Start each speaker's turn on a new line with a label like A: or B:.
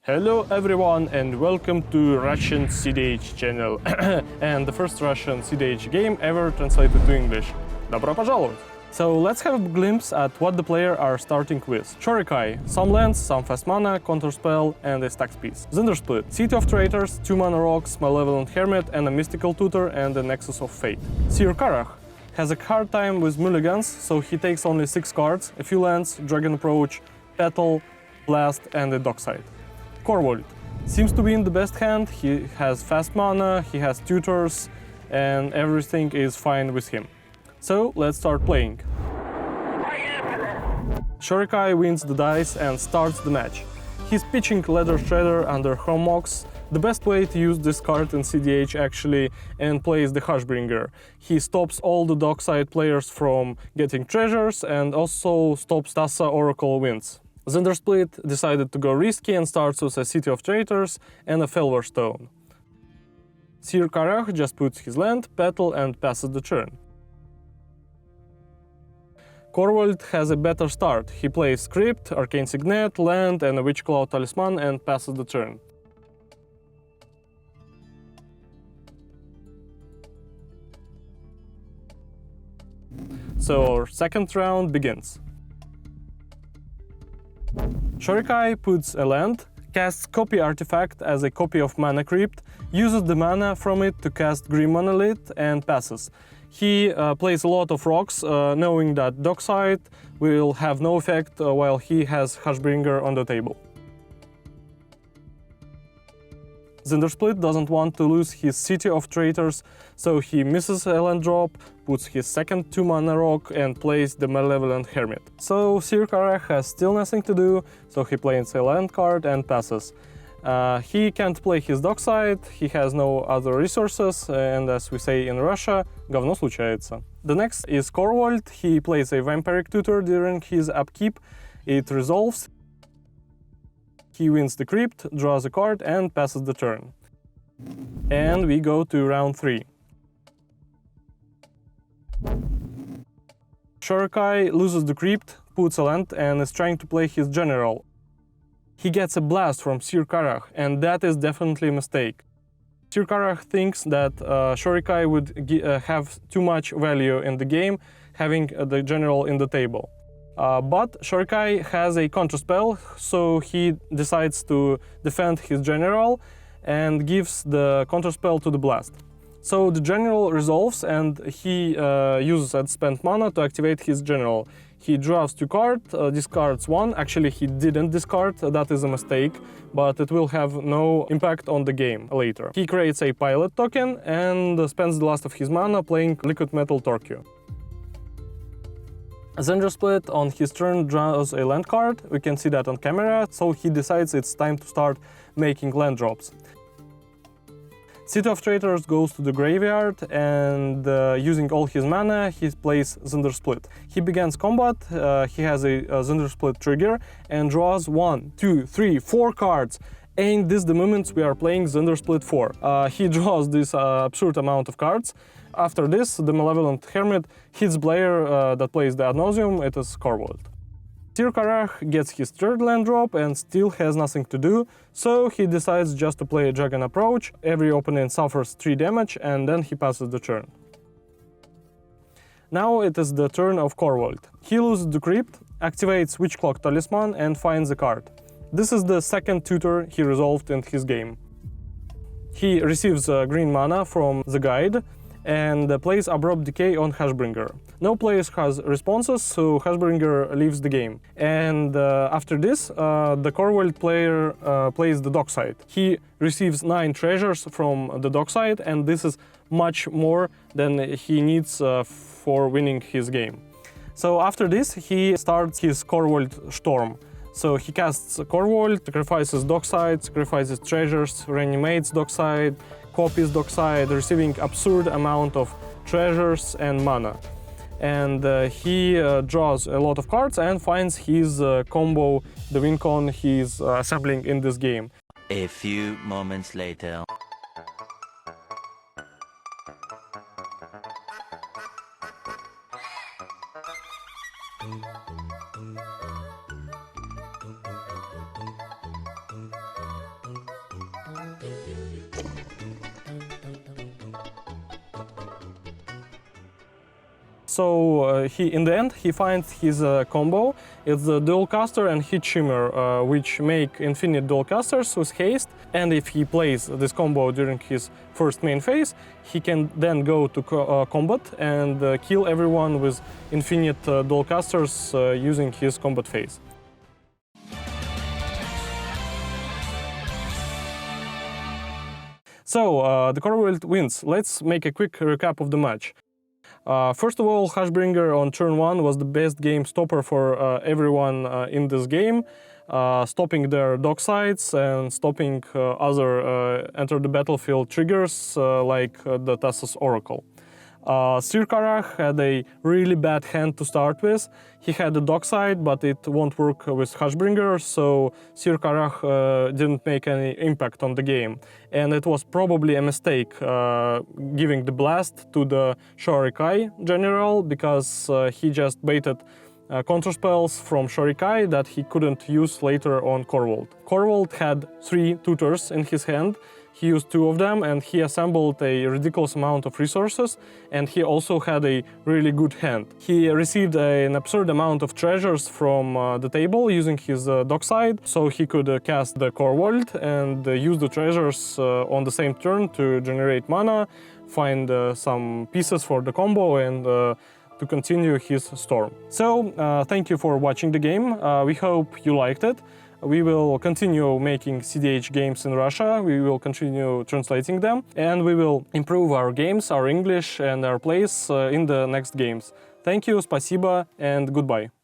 A: Hello everyone and welcome to Russian cEDH channel and the first Russian cEDH game ever translated to English. Добро пожаловать! So let's have a glimpse at what the player are starting with. Shorikai, some lands, some fast mana, counterspell and a stax piece. Zndrsplt, City of Traitors, 2 mana rocks, Malevolent Hermit and a mystical tutor and a Nexus of Fate. Syr Carah has a hard time with mulligans, so he takes only 6 cards, a few lands, Dragon Approach, Petal, Blast and a Dockside. Korvold seems to be in the best hand, he has fast mana, he has tutors, and everything is fine with him. So let's start playing. Shorikai wins the dice and starts the match. He's pitching Leather Shredder under Hromox, the best way to use this card in cEDH actually, and plays the Hushbringer. He stops all the dockside players from getting treasures and also stops Tassa Oracle wins. Zndrsplt decided to go risky and starts with a City of Traitors and a Felver Stone. Syr Carah just puts his land, Petal and passes the turn. Korvold has a better start. He plays Script, Arcane Signet, land and a Witchclaw Talisman and passes the turn. So our second round begins. Shorikai puts a land, casts Copy Artifact as a copy of Mana Crypt, uses the mana from it to cast Green Monolith and passes. He plays a lot of rocks, knowing that Dockside will have no effect while he has Hushbringer on the table. Zndrsplt doesn't want to lose his City of Traitors, so he misses a land drop, puts his second 2 mana rock and plays the Malevolent Hermit. So Syr Carah has still nothing to do, so he plays a land card and passes. He can't play his Dockside, he has no other resources, and as we say in Russia, говно случается. The next is Korvold. He plays a Vampiric Tutor during his upkeep, it resolves. He wins the Crypt, draws a card and passes the turn. And we go to round 3. Shorikai loses the Crypt, puts a land and is trying to play his General. He gets a blast from Syr Carah, and that is definitely a mistake. Syr Carah thinks that Shorikai would have too much value in the game, having the General in the table. But Shorikai has a counterspell, so he decides to defend his General and gives the counterspell to the blast. So the General resolves and he uses that spent mana to activate his General. He draws 2 cards, discards 1. Actually, he didn't discard, that is a mistake, but it will have no impact on the game later. He creates a pilot token and spends the last of his mana playing Liquid Metal Torque. Zndrsplt on his turn draws a land card, we can see that on camera, so he decides it's time to start making land drops. City of Traitors goes to the graveyard and using all his mana, he plays Zndrsplt. He begins combat, he has a Zndrsplt trigger and draws 1, 2, 3, 4 cards. And this is the moment we are playing Zndrsplt 4. He draws this absurd amount of cards. After this, the Malevolent Hermit hits player that plays the Ad Nauseam, it is Korvold. Syr Carah gets his third land drop and still has nothing to do, so he decides just to play a Dragon Approach. Every opponent suffers 3 damage and then he passes the turn. Now it is the turn of Korvold. He loses the Crypt, activates Witchclaw Talisman and finds a card. This is the second tutor he resolved in his game. He receives green mana from the guide and plays Abrupt Decay on Hushbringer. No player has responses, so Hushbringer leaves the game. And after this, the Korvold player plays the Dockside. He receives 9 treasures from the Dockside, and this is much more than he needs for winning his game. So after this, he starts his Korvold Storm. So he casts Korvold, sacrifices Dockside, sacrifices treasures, reanimates Dockside, copies Dockside, receiving absurd amount of treasures and mana. And he draws a lot of cards and finds his combo, the win con he's assembling in this game.
B: A few moments later.
A: So in the end he finds his combo. It's the dual caster and hit shimmer, which make infinite dual casters with haste. And if he plays this combo during his first main phase, he can then go to combat and kill everyone with infinite dual casters using his combat phase. So the Korvold wins. Let's make a quick recap of the match. First of all, Hushbringer on turn 1 was the best game stopper for everyone in this game, stopping their docksides and stopping other enter the battlefield triggers like the Thassa's Oracle. Syr Carah had a really bad hand to start with. He had a dockside, but it won't work with Hushbringer, so Syr Carah didn't make any impact on the game. And it was probably a mistake giving the blast to the Shorikai general, because he just baited counterspells from Shorikai that he couldn't use later on Korvold. Korvold had 3 tutors in his hand. He used 2 of them and he assembled a ridiculous amount of resources, and he also had a really good hand. He received an absurd amount of treasures from the table using his dockside, so he could cast the Korvold and use the treasures on the same turn to generate mana, find some pieces for the combo, and to continue his storm. So thank you for watching the game. We hope you liked it. We will continue making cEDH games in Russia, we will continue translating them, and we will improve our games, our English and our plays in the next games. Thank you, спасибо, and goodbye.